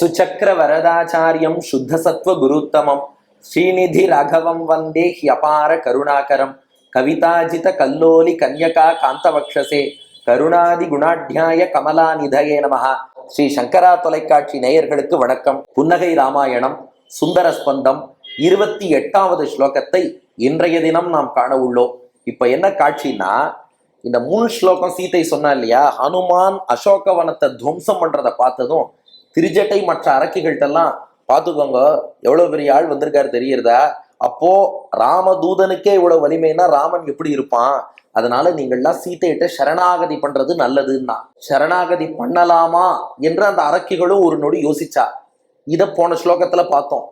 சுச்சக்கர வரதாச்சாரியம் சுத்தசத்வ குருத்தமம் ஸ்ரீநிதி ராகவம் வந்தே ஹியபார கருணாகரம் கவிதாஜித கல்லோலி கன்யகா காந்தவக்ஷசே கருணாதி குணாட்யாய கமலாநிதயே நமஹ. ஸ்ரீ சங்கரா தொலைக்காட்சி நேயர்களுக்கு வணக்கம். புன்னகை ராமாயணம் சுந்தரஸ்பந்தம் 28வது ஸ்லோகத்தை இன்றைய தினம் நாம் காண உள்ளோம். இப்ப என்ன காட்சின்னா, இந்த முன் ஸ்லோகம் சீதை சொன்னா இல்லையா, ஹனுமான் அசோகவனத்தை துவம்சம் பண்றதை பார்த்ததும் திரிஜட்டை மற்ற அரக்கிகள்கிட்டெல்லாம் பார்த்துக்கோங்க எவ்வளவு பெரிய ஆள் வந்திருக்காரு தெரியுறதா, அப்போ ராமதூதனுக்கே இவ்வளவு வலிமைன்னா ராமன் எப்படி இருப்பான், அதனால நீங்கள்லாம் சீதையிட்ட சரணாகதி பண்றது நல்லதுன்னா. சரணாகதி பண்ணலாமா என்று அந்த அரக்கிகளும் ஒரு நொடி யோசிச்சா. இதை போன ஸ்லோகத்துல பார்த்தோம்.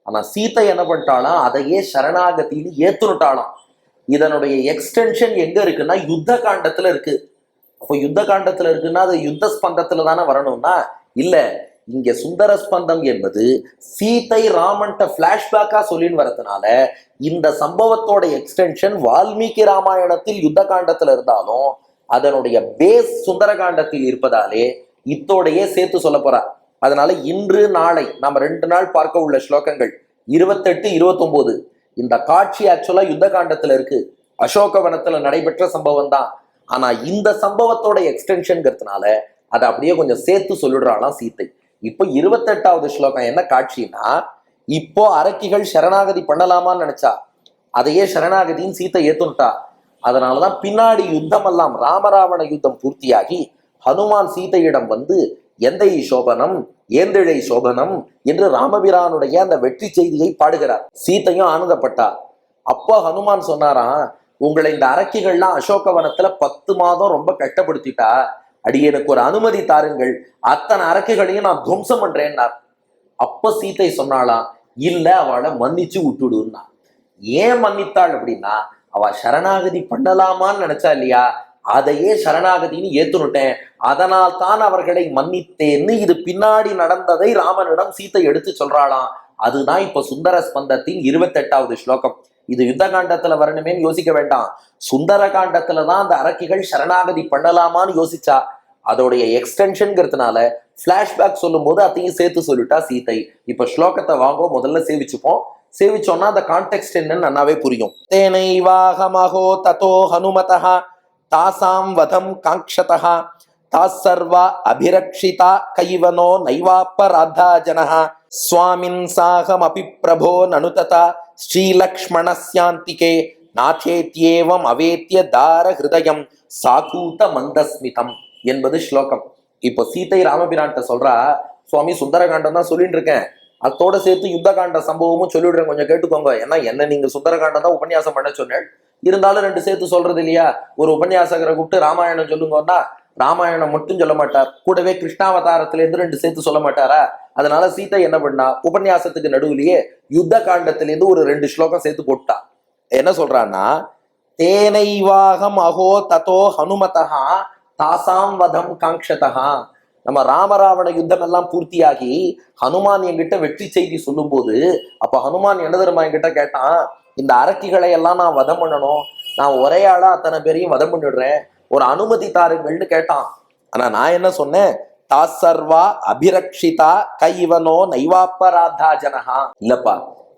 ஆனா சீதை என்ன பண்ணிட்டாலாம், அதையே சரணாகத்தின்னு ஏத்துனுட்டாலாம். இதனுடைய எக்ஸ்டென்ஷன் எங்க இருக்குன்னா யுத்த காண்டத்துல இருக்கு. அப்போ யுத்த காண்டத்துல இருக்குன்னா அது யுத்த ஸ்பந்தத்துல தானே வரணும்னா, இல்ல, இங்க சுந்தர ஸ்பந்தம் என்பது சீதை ராமன்ட்ட பிளாஷ்பேக்கா சொல்லின்னு வரதுனால இந்த சம்பவத்தோட எக்ஸ்டென்ஷன் வால்மீகி ராமாயணத்தில் யுத்த காண்டத்துல இருந்தாலும் அதனுடைய பேஸ் சுந்தர காண்டத்தில் இருப்பதாலே இத்தோடையே சேர்த்து சொல்ல போறா. அதனால இன்று நாளை நம்ம 2 நாள் பார்க்க உள்ள ஸ்லோகங்கள் 28, 29. இந்த காட்சி ஆக்சுவலா யுத்த காண்டத்துல இருக்கு, அசோகவனத்துல நடைபெற்ற சம்பவம் தான். ஆனா இந்த சம்பவத்தோட எக்ஸ்டென்ஷன்ங்கிறதுனால அதை அப்படியே கொஞ்சம் சேர்த்து சொல்லிடுறாளாம் சீதை. இப்போ 28வது ஸ்லோகம் என்ன காட்சின்னா, இப்போ அரக்கிகள் சரணாகதி பண்ணலாமான்னு நினைச்சா, அதையே சரணாகதின்னு சீத்தை ஏத்துட்டா. அதனாலதான் பின்னாடி யுத்தம் எல்லாம் ராமராவண யுத்தம் பூர்த்தியாகி ஹனுமான் சீதையிடம் வந்து எந்தை சோபனம் ஏந்திழை சோபனம் என்று ராமபிரானுடைய அந்த வெற்றி செய்தியை பாடுகிறார். சீத்தையும் ஆனந்தப்பட்டா. அப்போ ஹனுமான் சொன்னாராம், உங்களை இந்த அரக்கிகள்லாம் அசோகவனத்துல 10 மாதம் ரொம்ப கஷ்டப்படுத்திட்டா, அடியனுக்கு ஒரு அனுமதி தாருங்கள், அத்தனை அரக்குகளையும் நான் துவம்சம் பண்றேன்னார். அப்ப சீதை சொன்னாலாம், இல்ல அவளை மன்னிச்சு விட்டுடுன்னா. ஏன் மன்னித்தாள் அப்படின்னா, அவ சரணாகதி பண்ணலாமான்னு நினைச்சா இல்லையா, அதையே சரணாகதின்னு ஏத்துனுட்டேன், அதனால் தான் அவர்களை மன்னித்தேன்னு இது பின்னாடி நடந்ததை ராமனிடம் சீதை எடுத்து சொல்றாளாம். அதுதான் இப்ப சுந்தர ஸ்பந்தத்தின் 28வது ஸ்லோகம். இது யுத்த காண்டத்துல வரணுமேன்னு யோசிக்க வேண்டாம், சுந்தர காண்டத்துலதான் அந்த அரக்கிகள் சரணாகதி பண்ணலாமான்னு யோசிச்சா. அதோடைய எக்ஸ்டென்ஷன்ங்கிறதுனால பிளாஷ்பேக் சொல்லும் போது அதையும் சேர்த்து சொல்லிட்டா சீதை. இப்ப ஸ்லோகத்தை வாங்கோ, முதல்ல சேவிச்சுப்போம். சேவிச்சோம்னா அந்த கான்டெக்ட் என்னன்னு நன்னாவே புரியும். தேனைவாகமஹோ ததோ ஹனுமதஹ தாசாம் வதம் காங்க்ஷதஹ தாசர்வா அபிரக்ஷிதா கைவனோ நைவாப்பராதா ஜனஹ ஸ்வாமின் சாகம் அபி பிரபோ நனுததா ஸ்ரீலக்ஷ்மணஸ்யாந்திகே நாச்சேத்யேவம் அவேத்ய தார ஹிருதயம் சாகூத மந்தஸ்மிதம் என்பது ஸ்லோகம். இப்போ சீதை ராமபிரான்ட்ட சொல்றா, சுவாமி சுந்தரகாண்டம் தான் சொல்லிட்டு இருக்கேன், அதோட சேர்த்து யுத்த காண்ட சம்பவமும் சொல்லிடுறேன், கொஞ்சம் கேட்டுக்கோங்க. ஏன்னா என்ன நீங்க சுந்தரகாண்டம் தான் உபன்யாசம் பண்ண சொன்னேன், இருந்தாலும் 2 சேர்த்து சொல்றது இல்லையா. ஒரு உபன்யாசகரை கூப்பிட்டு ராமாயணம் சொல்லுங்கன்னா ராமாயணம் மட்டும் சொல்ல மாட்டார், கூடவே கிருஷ்ணாவதாரத்துல இருந்து 2 சேர்த்து சொல்ல மாட்டாரா. அதனால சீதை என்ன பண்ணா, உபன்யாசத்துக்கு நடுவுலயே யுத்த காண்டத்துல இருந்து ஒரு 2 ஸ்லோகம் சேர்த்து போட்டா. என்ன சொல்றான்னா, தேனைவாகம் அஹோ ததோ ஹனுமதஹா தாசாம் வதம் காங்க்ஷதஹா. நம்ம ராமராவண யுத்தம் எல்லாம் பூர்த்தியாகி ஹனுமான் என்கிட்ட வெற்றி செய்தி சொல்லும் போது, அப்ப ஹனுமான் என்ன தெரியுமா என்கிட்ட கேட்டான், இந்த அரக்கிகளை எல்லாம் நான் வதம் பண்ணணும், நான் ஒரே ஆளா அத்தனை பேரையும் வதம் பண்ணிடுறேன், ஒரு அனுமதி தாருங்கள்னு கேட்டான். ஆனா நான் என்ன சொன்னேன், தாசர்வா அபிரக்ஷிதா கைவனோ நைவாப்பராதா ஜனஹா. இல்லப்பா,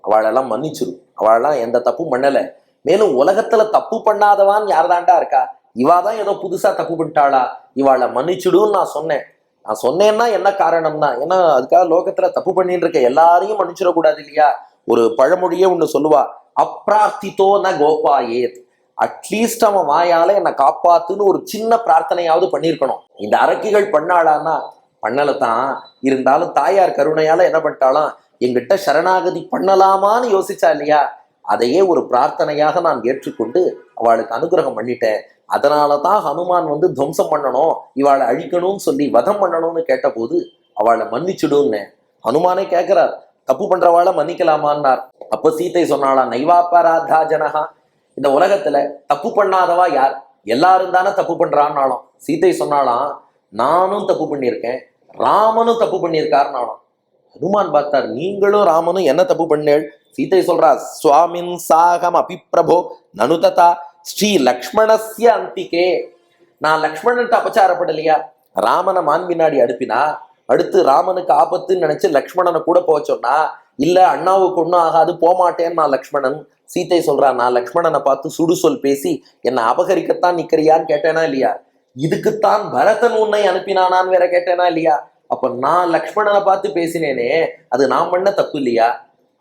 அவளெல்லாம் மன்னிச்சிரு, அவளெல்லாம் எந்த தப்பும் பண்ணல, மேலும் உலகத்துல தப்பு பண்ணாதவான் யார்தாண்டா இருக்கா, இவாதான் ஏதோ புதுசா தப்பு பண்ணிட்டாளா, இவாளை மன்னிச்சுடுன்னு நான் சொன்னேன். நான் சொன்னேன்னா என்ன காரணம்னா, ஏன்னா அதுக்காக லோகத்துல தப்பு பண்ணிட்டு இருக்க எல்லாரையும் மன்னிச்சிடக்கூடாது இல்லையா. ஒரு பழமொழியே ஒண்ணு சொல்லுவா, அப்ரார்த்தித்தோ ந கோபாயேத். அட்லீஸ்ட் அவன் வாயால என்னை காப்பாத்துன்னு ஒரு சின்ன பிரார்த்தனையாவது பண்ணியிருக்கணும். இந்த அரக்கிகள் பண்ணாளான்னா பண்ணலத்தான், இருந்தாலும் தாயார் கருணையால என்ன பண்ணிட்டாலாம், எங்கிட்ட சரணாகதி பண்ணலாமான்னு யோசிச்சா இல்லையா, அதையே ஒரு பிரார்த்தனையாக நான் ஏற்றுக்கொண்டு அவளுக்கு அனுகிரகம் பண்ணிட்டேன். அதனாலதான் ஹனுமான் வந்து துவம்சம் பண்ணணும், இவாளை அழிக்கணும்னு சொல்லி வதம் பண்ணணும்னு கேட்ட போது அவளை மன்னிச்சுடுன்னு ஹனுமானே கேட்கிறார், தப்பு பண்றவாளை மன்னிக்கலாமான்னார். அப்ப சீதை சொன்னாளா, நைவாப்பராதா ஜனஹா, இந்த உலகத்துல தப்பு பண்ணாதவா யார், எல்லாரும் தானே தப்பு பண்றான்னாலும். சீதை சொன்னாலாம், நானும் தப்பு பண்ணியிருக்கேன், ராமனும் தப்பு பண்ணியிருக்காருனாலும். ஹனுமான் பார்த்தார், நீங்களும் ராமனும் என்ன தப்பு பண்ணேள். சீதை சொல்றா, சுவாமின் சாகம் அபி பிரபோ நனுததா ஸ்ரீ லக்ஷ்மணஸ்ய அந்திகே. நான் லக்ஷ்மணன்ட்டு அபச்சாரப்படலையா, ராமனை மான் பின்னாடி அனுப்பினா அடுத்து ராமனுக்கு ஆபத்துன்னு நினைச்சு லக்ஷ்மணனை கூட போக சொன்னா, இல்ல அண்ணாவுக்கு ஒன்றும் ஆகாது போமாட்டேன்னு நான் லக்ஷ்மணன். சீத்தை சொல்றா, நான் லக்ஷ்மணனை பார்த்து சுடுசொல் பேசி என்னை அபகரிக்கத்தான் நிக்கிறியான்னு கேட்டேனா இல்லையா? இதுக்குத்தான் பரதன் உன்னை அனுப்பினானான்னு வேற கேட்டேனா இல்லையா? அப்ப நான் லக்ஷ்மணனை பார்த்து பேசினேனே, அது நான் பண்ண தப்பு இல்லையா?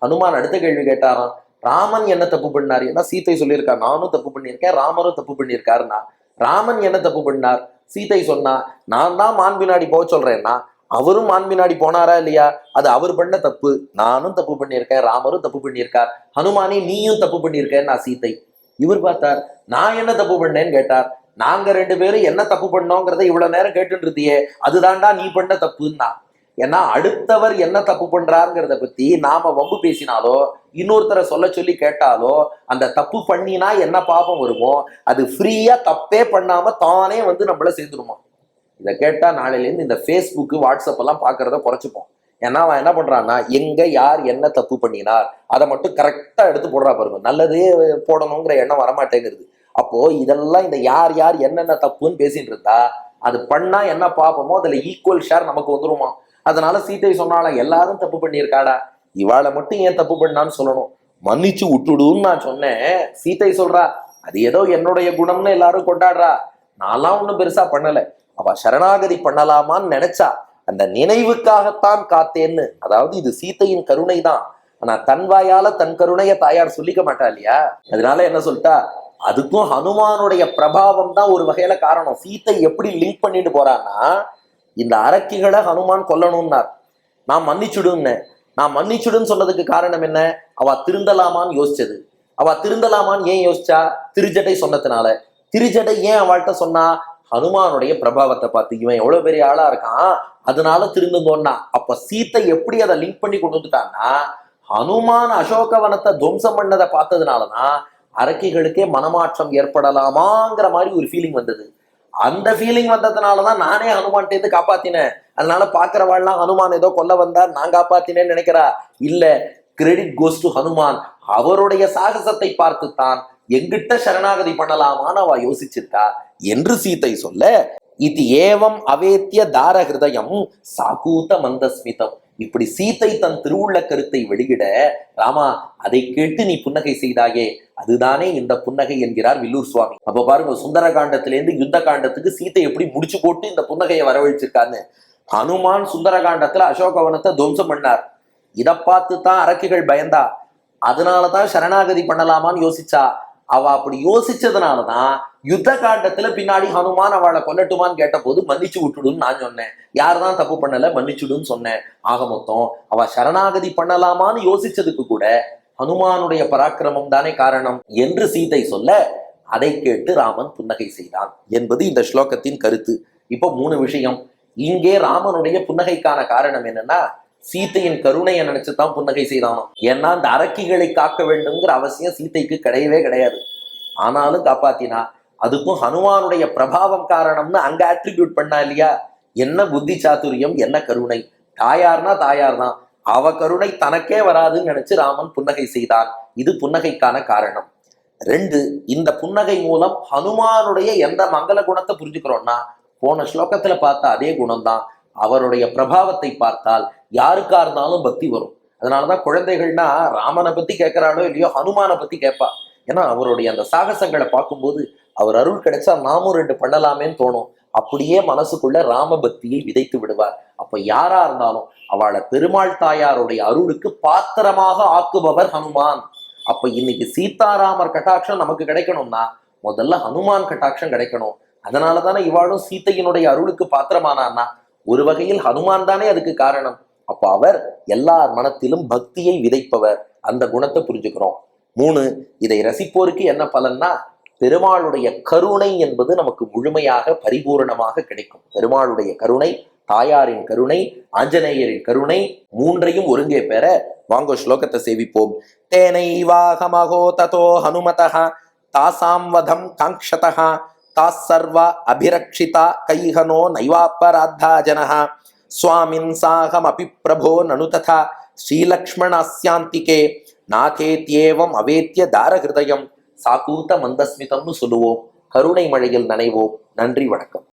ஹனுமான் அடுத்த கேள்வி கேட்டாராம், ராமன் என்ன தப்பு பண்ணார்? ஏன்னா சீத்தை சொல்லியிருக்கா நானும் தப்பு பண்ணியிருக்கேன், ராமரும் தப்பு பண்ணியிருக்காருன்னா, ராமன் என்ன தப்பு பண்ணார்? சீத்தை சொன்னா, நான் தான் மான் பின்னாடி போக சொல்றேன்னா அவரும் மான் பின்னாடி போனாரா இல்லையா? அது அவர் பண்ண தப்பு. நானும் தப்பு பண்ணியிருக்கேன், ராமரும் தப்பு பண்ணியிருக்கார், ஹனுமானே நீயும் தப்பு பண்ணியிருக்கேன் நான் சீத்தை. இவர் பார்த்தார், நான் என்ன தப்பு பண்ணேன்னு கேட்டார். நாங்க 2 பேரும் என்ன தப்பு பண்ணோங்கிறத இவ்வளவு நேரம் கேட்டுட்டு இருந்தியே, அதுதான்டா நீ பண்ண தப்புன்னா. ஏன்னா அடுத்தவர் என்ன தப்பு பண்றாருங்கிறத பத்தி நாம வம்பு பேசினாலோ இன்னொருத்தரை சொல்ல சொல்லி கேட்டாலோ அந்த தப்பு பண்ணினா என்ன பாபம் வருமோ அது ஃப்ரீயா தப்பே பண்ணாம தானே வந்து நம்மள சேர்ந்துருமா. இதை கேட்டா நாளையிலேருந்து இந்த ஃபேஸ்புக் வாட்ஸ்அப் எல்லாம் பாக்குறத குறைச்சிப்போம். ஏன்னா அவன் என்ன பண்றான்னா எங்க யார் என்ன தப்பு பண்ணினார் அதை மட்டும் கரெக்டா எடுத்து போடுறா பாருங்க. நல்லதே போடணுங்கிற எண்ணம் வரமாட்டேங்கிறது. அப்போ இதெல்லாம் இந்த யார் யார் என்னென்ன தப்புன்னு பேசிட்டு இருந்தா அது பண்ணா என்ன பாப்போமோ அதுல ஈக்குவல் ஷேர் நமக்கு வந்துருமா. அதனால சீத்தை சொன்னால எல்லாரும் தப்பு பண்ணியிருக்காடா, இவாளை மட்டும் ஏன் தப்பு பண்ணான்னு சொல்லணும், மன்னிச்சு விட்டுடுன்னு நான் சொன்னேன். சீத்தை சொல்றா, அது ஏதோ என்னுடைய குணம்னு எல்லாரும் கொண்டாடுறா, நான்லாம் ஒன்றும் பெருசா பண்ணல, அவ சரணாகதி பண்ணலாமான்னு நினைச்சா அந்த நினைவுக்காகத்தான் காத்தேன்னு. அதாவது இது சீத்தையின் கருணை தான், ஆனா தன் வாயால தன் கருணைய தாயார் சொல்லிக்க மாட்டா இல்லையா? அதனால என்ன சொல்லிட்டா, அதுக்கும் ஹனுமானுடைய பிரபாவம் தான் ஒரு வகையில காரணம். சீத்தை எப்படி லிங்க் பண்ணிட்டு போறான்னா, இந்த அரக்கிகளை ஹனுமான் கொல்லணும்னார், நான் மன்னிச்சுடுன்னு. நான் மன்னிச்சுடுன்னு சொன்னதுக்கு காரணம் என்ன? அவ திருந்தலாமான்னு யோசிச்சது. அவ திருந்தலாமான்னு ஏன் யோசிச்சா? திருஜடை சொன்னதுனால. திருஜடை ஏன் அவள்கிட்ட சொன்னா? ஹனுமானுடைய பிரபாவத்தை பார்த்து, இவன் எவ்வளவு பெரிய ஆளா இருக்கான் அதனால திருந்துங்கோன்னா. அப்ப சீத்தை எப்படி அதை லிங்க் பண்ணி கொண்டு வந்துட்டான்னா, ஹனுமான் அசோகவனத்தை துவம்சம் பண்ணதை பார்த்ததுனாலதான் அரக்கிகளுக்கே மனமாற்றம் ஏற்படலாமாங்கிற மாதிரி ஒரு ஃபீலிங் வந்தது. அந்த ஃபீலிங் வந்ததுனாலதான் நானே ஹனுமான்ட்டேந்து காப்பாத்தினேன். அதனால பாக்குறவாள்லாம் ஹனுமான் ஏதோ கொல்ல வந்தார் நான் காப்பாத்தினேன்னு நினைக்கிறா. இல்ல, கிரெடிட் கோஸ் டு ஹனுமான். அவருடைய சாகசத்தை பார்த்துத்தான் எங்கிட்ட சரணாகதி பண்ணலாமான்னு அவ யோசிச்சிருக்கா என்று சீத்தை சொல்ல, இது ஏவம் அவேத்திய தார ஹிருதயம் சாகூத மந்தஸ்மிதம். இப்படி சீத்தை தன் திருவுள்ள கருத்தை வெளியிட, ராமா அதை கேட்டு நீ புன்னகை செய்தாயே, அதுதானே இந்த புன்னகை என்கிறார் வில்லூர் சுவாமி. அப்ப பாருங்க, சுந்தர காண்டத்திலேருந்து யுத்த காண்டத்துக்கு சீத்தை எப்படி முடிச்சு போட்டு இந்த புன்னகையை வரவழைச்சிருக்கான்னு. ஹனுமான் சுந்தர காண்டத்துல அசோகவனத்தை துவம்சம் பண்ணார், இதை பார்த்து தான் அரக்கிகள் பயந்தா, அதனாலதான் சரணாகதி பண்ணலாமான்னு யோசிச்சா. அவ அப்படி யோசிச்சதுனாலதான் யுத்த காண்டத்துல பின்னாடி ஹனுமான் அவளை கொல்லட்டுமான்னு கேட்ட போது மன்னிச்சு விட்டுடுன்னு நான் சொன்னேன். யாருதான் தப்பு பண்ணல, மன்னிச்சுடுன்னு சொன்னேன். ஆக மொத்தம் அவ சரணாகதி பண்ணலாமான்னு யோசிச்சதுக்கு கூட ஹனுமானுடைய பராக்கிரமம் தானே காரணம் என்று சீதை சொல்ல, அதை கேட்டு ராமன் புன்னகை செய்தான் என்பது இந்த ஸ்லோகத்தின் கருத்து. இப்போ 3 விஷயம். இங்கே ராமனுடைய புன்னகைக்கான காரணம் என்னன்னா, சீத்தையின் கருணையை நினைச்சுதான் புன்னகை செய்தானோ. ஏன்னா அந்த அரக்கிகளை காக்க வேண்டும்ங்கிற அவசியம் சீத்தைக்கு கிடையவே கிடையாது, ஆனாலும் காப்பாத்தினா. அதுக்கும் ஹனுமானுடைய பிரபாவம் காரணம்னு அங்க அட்ரிபியூட் பண்ணா இல்லையா? என்ன புத்தி சாதுரியம், என்ன கருணை. தாயார்னா தாயார் தான், அவ கருணை தனக்கே வராதுன்னு நினைச்சு ராமன் புன்னகை செய்தான். இது புன்னகைக்கான காரணம். 2, இந்த புன்னகை மூலம் ஹனுமானுடைய எந்த மங்கள குணத்தை புரிஞ்சுக்கிறோம்னா, போன ஸ்லோகத்துல பார்த்த அதே குணம்தான். அவருடைய பிரபாவத்தை பார்த்தால் யாருக்கா இருந்தாலும் பக்தி வரும். அதனாலதான் குழந்தைகள்னா ராமனை பத்தி கேட்கிறாளோ இல்லையோ ஹனுமானை பத்தி கேட்பா. ஏன்னா அவருடைய அந்த சாகசங்களை பார்க்கும்போது அவர் அருள் கிடைச்சா நாமும் 2 பண்ணலாமேன்னு தோணும். அப்படியே மனசுக்குள்ள ராம பக்தியை விதைத்து விடுவார். அப்ப யாரா இருந்தாலும் அவளை பெருமாள் தாயாருடைய அருளுக்கு பாத்திரமாக ஆக்குபவர் ஹனுமான். அப்ப இன்னைக்கு சீதாராமர் கட்டாட்சம் நமக்கு கிடைக்கணும்னா முதல்ல ஹனுமான் கட்டாட்சம் கிடைக்கணும். அதனாலதானே இவாளும் சீத்தையினுடைய அருளுக்கு பாத்திரமானான்னா ஒரு வகையில் ஹனுமான் தானே அதுக்கு காரணம். அப்ப அவர் எல்லார் மனத்திலும் பக்தியை விதைப்பவர். அந்த குணத்தை புரிஞ்சுக்கிறோம். 3, இதை ரசிப்போருக்கு என்ன பலன்னா, பெருமாளுடைய கருணை என்பது நமக்கு முழுமையாக பரிபூரணமாக கிடைக்கும். பெருமாளுடைய கருணை, தாயாரின் கருணை, ஆஞ்சநேயரின் கருணை, 3ஐயும் ஒருங்கே பெற வாங்கோ ஸ்லோகத்தை சேவிப்போம். தேனைவாகமகோ ததோ ஹனுமதஹ தாசாம் வதம் காங்க்ஷதஹ தாசர்வ அபிரக்ஷிதா கைஹனோ நைவாப்பராத்தா ஜனஹ சுவாமின் சாகம் அபி பிரபோ நனு ததா ஸ்ரீலக்ஷ்மணாஸ்யாந்திகே நாகேத்யேவம் அவேத்திய தாரஹிருதயம் சாகூத மந்தஸ்மிதம்னு சொல்லுவோம். கருணை மழையில் நனைவோம். நன்றி, வணக்கம்.